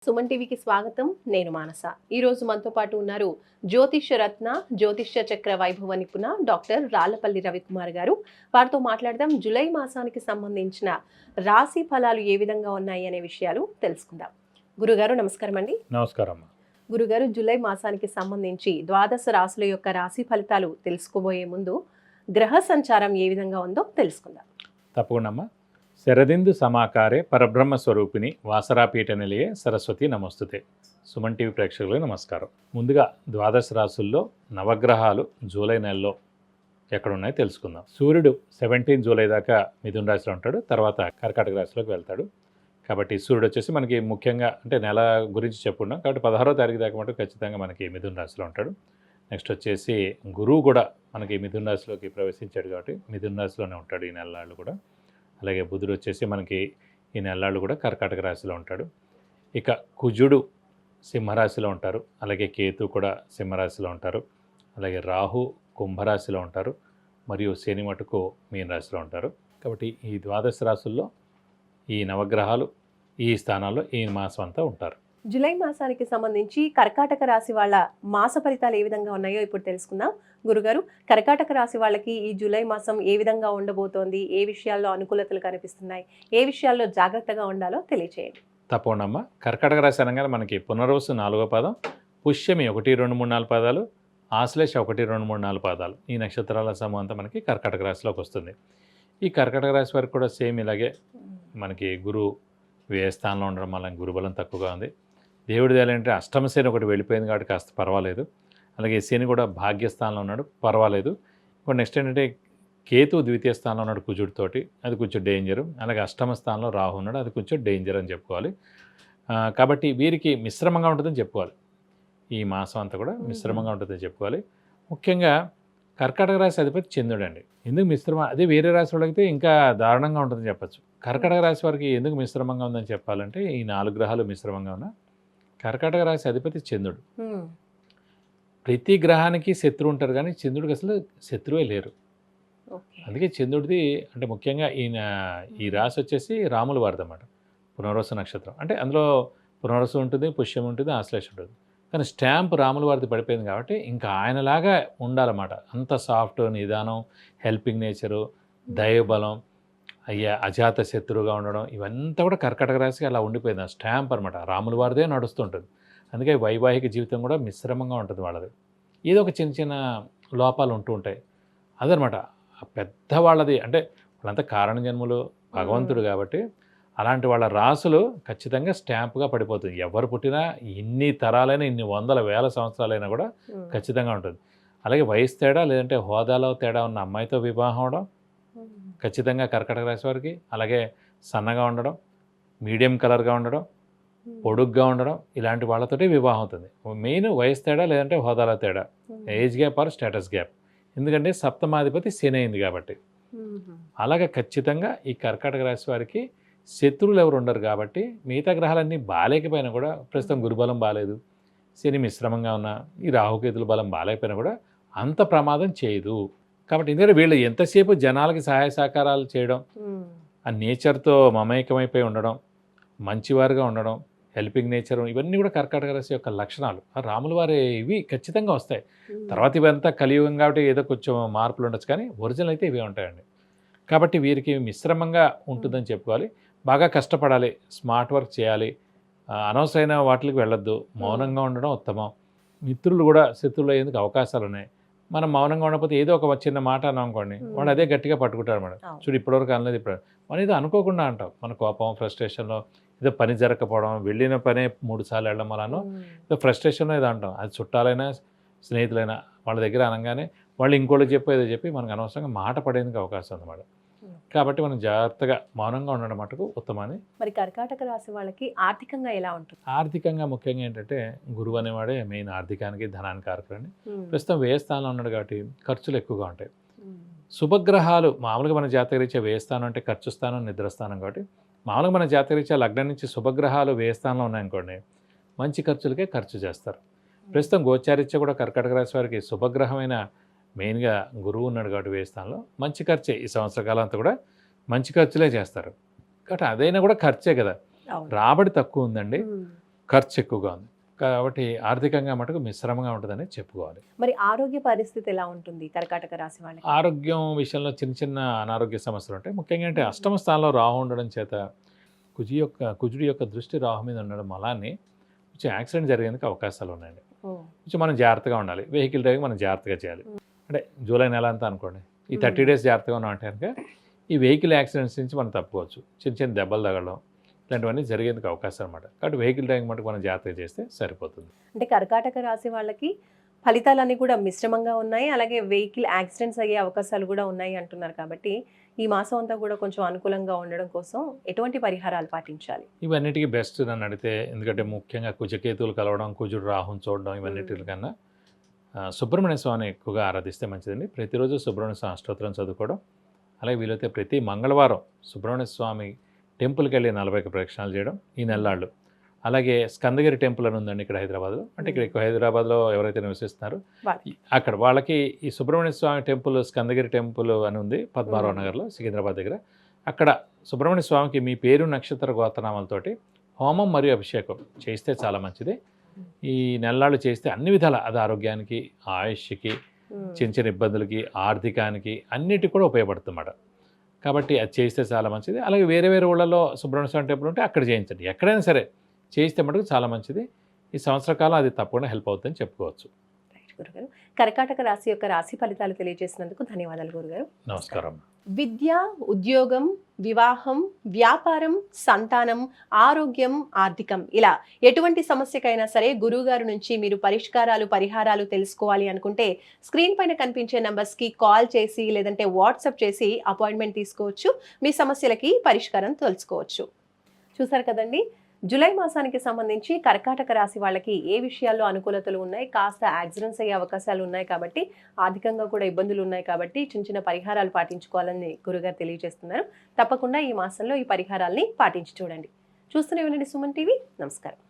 సుమన్ టీవీకి స్వాగతం. నేను మానస. ఈ రోజు మనతో పాటు ఉన్నారు జ్యోతిష్య రత్న, జ్యోతిష్య చక్ర వైభవ నిపుణ డాక్టర్ రాళ్లపల్లి రవికుమార్ గారు. వారితో మాట్లాడదాం. జూలై మాసానికి సంబంధించిన రాశి ఫలాలు ఏ విధంగా ఉన్నాయి అనే విషయాలు తెలుసుకుందాం. గురుగారు నమస్కారం అండి. నమస్కారం. గురుగారు, జూలై మాసానికి సంబంధించి ద్వాదశ రాశుల యొక్క రాశి ఫలితాలు తెలుసుకోబోయే ముందు గ్రహ సంచారం ఏ విధంగా ఉందో తెలుసుకుందాం. తప్పకుండా అమ్మా. శరదిందు సమాకారే పరబ్రహ్మ స్వరూపిణి వాసరాపీఠ నిలయే సరస్వతి నమస్తుతే. సుమన్ టీవీ ప్రేక్షకులకు నమస్కారం. ముందుగా ద్వాదశ రాశుల్లో నవగ్రహాలు జూలై నెలలో ఎక్కడున్నాయో తెలుసుకుందాం. సూర్యుడు 17 జూలై దాకా మిథున రాశిలో ఉంటాడు, తర్వాత కర్కాటక రాశిలోకి వెళ్తాడు. కాబట్టి సూర్యుడు వచ్చేసి మనకి ముఖ్యంగా అంటే నెల గురించి చెప్పుకున్నాం కాబట్టి 16వ తారీఖు దాకా మటు ఖచ్చితంగా మనకి మిథున రాశిలో ఉంటాడు. నెక్స్ట్ వచ్చేసి గురువు కూడా మనకి మిథున రాశిలోకి ప్రవేశించాడు కాబట్టి మిథున రాశిలోనే ఉంటాడు ఈ నెలలు కూడా. అలాగే బుధుడు వచ్చేసి మనకి ఈ నెలలు కూడా కర్కాటక రాశిలో ఉంటాడు. ఇక కుజుడు సింహరాశిలో ఉంటారు, అలాగే కేతు కూడా సింహరాశిలో ఉంటారు, అలాగే రాహు కుంభరాశిలో ఉంటారు, మరియు శని మటుకు మీన రాశిలో ఉంటారు. కాబట్టి ఈ ద్వాదశ రాశుల్లో ఈ నవగ్రహాలు ఈ స్థానాల్లో ఈ మాసం అంతా ఉంటారు. జూలై మాసానికి సంబంధించి కర్కాటక రాశి వాళ్ళ మాస ఫలితాలు ఏ విధంగా ఉన్నాయో ఇప్పుడు తెలుసుకుందాం. గురుగారు, కర్కాటక రాశి వాళ్ళకి ఈ జూలై మాసం ఏ విధంగా ఉండబోతోంది, ఏ విషయాల్లో అనుకూలతలు కనిపిస్తున్నాయి, ఏ విషయాల్లో జాగ్రత్తగా ఉండాలో తెలియచేయండి. తప్పకుండా అమ్మ. కర్కాటక రాశి అనగానే మనకి పునర్వసు 4వ పాదం, పుష్యమి 1, 2, 3, 4 పాదాలు, ఆశ్లేష 1, 2, 3, 4 పాదాలు, ఈ నక్షత్రాల సమూహం అంతా మనకి కర్కాటక రాశిలోకి వస్తుంది. ఈ కర్కాటక రాశి వారికి కూడా సేమ్ ఇలాగే మనకి గురువు వ్యయ స్థానంలో ఉండడం వల్ల గురుబలం తక్కువగా ఉంది. దేవుడి ఏంటంటే అష్టమ శని ఒకటి వెళ్ళిపోయింది కాబట్టి కాస్త పర్వాలేదు. అలాగే శని కూడా భాగ్యస్థానంలో ఉన్నాడు, పర్వాలేదు. ఇప్పుడు నెక్స్ట్ ఏంటంటే కేతు ద్వితీయ స్థానంలో ఉన్నాడు కుజుడితోటి, అది కొంచెం డేంజరు. అలాగే అష్టమ స్థానంలో రాహు ఉన్నాడు, అది కొంచెం డేంజర్ అని చెప్పుకోవాలి. కాబట్టి వీరికి మిశ్రమంగా ఉంటుందని చెప్పుకోవాలి. ఈ మాసం అంతా కూడా మిశ్రమంగా ఉంటుందని చెప్పుకోవాలి. ముఖ్యంగా కర్కాటక రాశి అధిపతి చంద్రుడు అండి. ఎందుకు మిశ్రమ, అదే వేరే రాశి వాళ్ళకైతే ఇంకా దారుణంగా ఉంటుందని చెప్పచ్చు. కర్కాటక రాశి వారికి ఎందుకు మిశ్రమంగా ఉందని చెప్పాలంటే ఈ 4 గ్రహాలు మిశ్రమంగా ఉన్న కర్కాటక రాశి అధిపతి చంద్రుడు. ప్రతి గ్రహానికి శత్రువు ఉంటారు కానీ చంద్రుడికి అసలు శత్రువే లేరు. అందుకే చంద్రుడిది అంటే ముఖ్యంగా ఈ రాశి వచ్చేసి రాముల వారిది అన్నమాట. పునర్వసు నక్షత్రం అంటే అందులో పునర్వసు ఉంటుంది, పుష్యం ఉంటుంది, ఆశ్లేష ఉంటుంది. కానీ స్టాంప్ రాముల వారిది పడిపోయింది కాబట్టి ఇంకా ఆయనలాగా ఉండాలన్నమాట. అంత సాఫ్ట్, నిదానం, హెల్పింగ్ నేచరు, దైవబలం, అజాత శత్రువుగా ఉండడం, ఇవంతా కూడా కర్కాటక రాశికి అలా ఉండిపోయింది. ఆ స్టాంప్ అనమాట, రాముల వారిదే నడుస్తుంటుంది. అందుకే వైవాహిక జీవితం కూడా మిశ్రమంగా ఉంటుంది వాళ్ళది. ఏదో ఒక చిన్న చిన్న లోపాలు ఉంటూ ఉంటాయి. అదనమాట పెద్దవాళ్ళది. అంటే వాళ్ళంతా కారణ జన్ములు, భగవంతుడు కాబట్టి అలాంటి వాళ్ళ రాసులు ఖచ్చితంగా స్టాంప్గా పడిపోతుంది. ఎవరు పుట్టినా ఇన్ని తరాలైనా, ఇన్ని వందల వేల సంవత్సరాలైనా కూడా ఖచ్చితంగా ఉంటుంది. అలాగే వయసు తేడా లేదంటే హోదాలో తేడా ఉన్న అమ్మాయితో వివాహం అవడం ఖచ్చితంగా కర్కాటక రాశి వారికి. అలాగే సన్నగా ఉండడం, మీడియం కలర్గా ఉండడం, పొడుగ్గా ఉండడం, ఇలాంటి వాళ్ళతోటి వివాహం అవుతుంది. మెయిన్ వయసు తేడా లేదంటే హోదాలో తేడా, age gap are status gap. ఎందుకంటే సప్తమాధిపతి శని అయింది కాబట్టి. అలాగే ఖచ్చితంగా ఈ కర్కాటక రాశి వారికి శత్రువులు ఎవరు ఉండరు కాబట్టి మిగతా గ్రహాలన్నీ బాలేకపోయినా కూడా, ప్రస్తుతం గురుబలం బాలేదు, శని మిశ్రమంగా ఉన్న ఈ రాహుకేతుల బలం బాలేకపోయినా కూడా అంత ప్రమాదం చేయదు. కాబట్టి ఎందుకంటే వీళ్ళు ఎంతసేపు జనాలకి సహాయ సహకారాలు చేయడం, ఆ నేచర్తో మమేకమైపోయి ఉండడం, మంచివారుగా ఉండడం, హెల్పింగ్ నేచర్, ఇవన్నీ కూడా కర్కాటక రాశి యొక్క లక్షణాలు. రాముల వారి ఇవి ఖచ్చితంగా వస్తాయి. తర్వాత ఇవంతా కలియుగం కాబట్టి ఏదో కొంచెం మార్పులు ఉండొచ్చు కానీ ఒరిజినల్ అయితే ఇవే ఉంటాయండి. కాబట్టి వీరికి మిశ్రమంగా ఉంటుందని చెప్పుకోవాలి. బాగా కష్టపడాలి, స్మార్ట్ వర్క్ చేయాలి, అనవసరమైన వాటికి వెళ్ళొద్దు, మౌనంగా ఉండడం ఉత్తమం. మిత్రులు కూడా శత్రువులు అయ్యేందుకు అవకాశాలు ఉన్నాయి. మనం మౌనంగా ఉండకపోతే ఏదో ఒక చిన్న మాట అన్నాం అనుకోండి, వాడు అదే గట్టిగా పట్టుకుంటారు మేడం. చూడు ఇప్పటివరకు అనలేదు, ఇప్పుడు మనం ఏదో అనుకోకుండా అంటాం. మన కోపం, ఫ్రస్ట్రేషన్లో ఏదో పని జరగకపోవడం, వెళ్ళిన పనే 3 సార్లు వెళ్ళడం వలన ఏదో ఫ్రస్ట్రేషన్లో ఏదో అంటాం. అది చుట్టాలైనా స్నేహితులైనా వాళ్ళ దగ్గర అనగానే వాళ్ళు ఇంకోళ్ళకి చెప్పి మనకు అనవసరంగా మాట పడేందుకు అవకాశం అన్నమాట. కాబట్టి మనం జాగ్రత్తగా మౌనంగా ఉండడం మటుకు ఉత్తమాన్ని. మరి కర్కాటక రాశి వాళ్ళకి ఆర్థికంగా ఎలా ఉంటుంది? ఆర్థికంగా ముఖ్యంగా ఏంటంటే గురువు అనేవాడే మెయిన్ ఆర్థికానికి, ధనానికి కారకుడండి. ప్రస్తుతం వ్యయ స్థానంలో ఉన్నాడు కాబట్టి ఖర్చులు ఎక్కువగా ఉంటాయి. శుభగ్రహాలు మామూలుగా మన జాతకరీత్యా వ్యయ స్థానం అంటే ఖర్చు స్థానం, నిద్రస్థానం కాబట్టి మామూలుగా మన జాతకరీత్యా లగ్నం నుంచి శుభగ్రహాలు వ్యయ స్థానంలో ఉన్నాయనుకోండి, మంచి ఖర్చులకే ఖర్చు చేస్తారు. ప్రస్తుతం గోచారీత్యా కూడా కర్కాటక రాశి వారికి శుభగ్రహమైన మెయిన్గా గురువు ఉన్నాడు కాబట్టి వ్యయ స్థానంలో మంచి ఖర్చే. ఈ సంవత్సర కాలం అంతా కూడా మంచి ఖర్చులే చేస్తారు. కాబట్టి అదైనా కూడా ఖర్చే కదా, రాబడి తక్కువ ఉందండి. ఖర్చు ఎక్కువగా ఉంది. కాబట్టి ఆర్థికంగా మటుకు మిశ్రమంగా ఉంటుందని చెప్పుకోవాలి. మరి ఆరోగ్య పరిస్థితి ఎలా ఉంటుంది కర్కాటక రాశి వాళ్ళకి? ఆరోగ్యం విషయంలో చిన్న చిన్న అనారోగ్య సమస్యలు ఉంటాయి. ముఖ్యంగా అంటే అష్టమ స్థానంలో రాహు ఉండడం చేత కుజుడి యొక్క దృష్టి రాహు మీద ఉండడం అలానే కొంచెం యాక్సిడెంట్ జరిగేందుకు అవకాశాలు ఉన్నాయండి. కొంచెం మనం జాగ్రత్తగా ఉండాలి. వెహికల్ డ్రైవింగ్ మనం జాగ్రత్తగా చేయాలి. అంటే జూలై నెల అంతా అనుకోండి, ఈ 30 డేస్ జాగ్రత్తగా ఉన్నాం అంటే కనుక ఈ వెహికల్ యాక్సిడెంట్స్ నుంచి మనం తప్పుకోవచ్చు. చిన్న చిన్న దెబ్బలు తగలడం ఇలాంటివన్నీ జరిగేందుకు అవకాశం అనమాట. కాబట్టి వెహికల్ డ్రైవింగ్ మటుకు మనం జాగ్రత్తగా చేస్తే సరిపోతుంది. అంటే కర్కాటక రాశి వాళ్ళకి ఫలితాలన్నీ కూడా మిశ్రమంగా ఉన్నాయి, అలాగే వెహికల్ యాక్సిడెంట్స్ అయ్యే అవకాశాలు కూడా ఉన్నాయి అంటున్నారు. కాబట్టి ఈ మాసం అంతా కూడా కొంచెం అనుకూలంగా ఉండడం కోసం ఎటువంటి పరిహారాలు పాటించాలి? ఇవన్నిటికీ బెస్ట్ నన్ను అడిగితే, ఎందుకంటే ముఖ్యంగా కుజకేతువులు కలవడం, కుజుడు రాహుని చూడడం ఇవన్నిటికన్నా సుబ్రహ్మణ్య స్వామిని ఎక్కువగా ఆరాధిస్తే మంచిదండి. ప్రతిరోజు సుబ్రహ్మణ్య స్వామి అష్టోత్తరం చదువుకోవడం, అలాగే వీలైతే ప్రతి మంగళవారం సుబ్రహ్మణ్య స్వామి టెంపుల్కి వెళ్ళి 40 ప్రదక్షిణాలు చేయడం ఈ నెలలాళ్ళు. అలాగే స్కందగిరి టెంపుల్ అని ఉందండి ఇక్కడ హైదరాబాద్లో. అంటే ఇక్కడ ఎక్కువ హైదరాబాద్లో ఎవరైతే నివసిస్తున్నారో అక్కడ వాళ్ళకి ఈ సుబ్రహ్మణ్య స్వామి టెంపుల్, స్కందగిరి టెంపుల్ అని ఉంది పద్మారావు నగర్లో, సికింద్రాబాద్ దగ్గర. అక్కడ సుబ్రహ్మణ్య స్వామికి మీ పేరు, నక్షత్ర, గోత్రనామాలతోటి హోమం మరియు అభిషేకం చేస్తే చాలా మంచిది. ఈ నెలలాళ్ళు చేస్తే అన్ని విధాల అది ఆరోగ్యానికి, ఆయుష్కి, చిన్న చిన్న ఇబ్బందులకి, ఆర్థికానికి అన్నిటికి కూడా ఉపయోగపడుతుందన్నమాట. కాబట్టి అది చేస్తే చాలా మంచిది. అలాగే వేరే వేరే ఊళ్ళలో సుబ్రహ్మణ్య స్వామి టెంపుల్ ఉంటే అక్కడ చేయించండి. ఎక్కడైనా సరే చేస్తే మటుకు చాలా మంచిది. ఈ సంవత్సర కాలం అది తప్పకుండా హెల్ప్ అవుతుందని చెప్పుకోవచ్చు. గురుగారు, కర్కాటక రాశి యొక్క రాశి ఫలితాలు తెలియజేసినందుకు ధన్యవాదాలు గురుగారు. నమస్కారం. విద్య, ఉద్యోగం, వివాహం, వ్యాపారం, సంతానం, ఆరోగ్యం, ఆర్థికం ఇలా ఎటువంటి సమస్యకైనా సరే గురువుగారు నుంచి మీరు పరిహారాలు తెలుసుకోవాలి అనుకుంటే స్క్రీన్ పైన కనిపించే నంబర్స్కి కాల్ చేసి లేదంటే వాట్సాప్ చేసి అపాయింట్మెంట్ తీసుకోవచ్చు. మీ సమస్యలకి పరిష్కారం తెలుసుకోవచ్చు. చూసారు కదండి, జూలై మాసానికి సంబంధించి కర్కాటక రాశి వాళ్ళకి ఏ విషయాల్లో అనుకూలతలు ఉన్నాయి, కాస్త యాక్సిడెంట్స్ అయ్యే అవకాశాలు ఉన్నాయి, కాబట్టి ఆర్థికంగా కూడా ఇబ్బందులు ఉన్నాయి, కాబట్టి చిన్న చిన్న పరిహారాలు పాటించుకోవాలని గురుగారు తెలియజేస్తున్నారు. తప్పకుండా ఈ మాసంలో ఈ పరిహారాల్ని పాటించి చూడండి. చూస్తూనే ఉండండి సుమన్ టీవీ. నమస్కారం.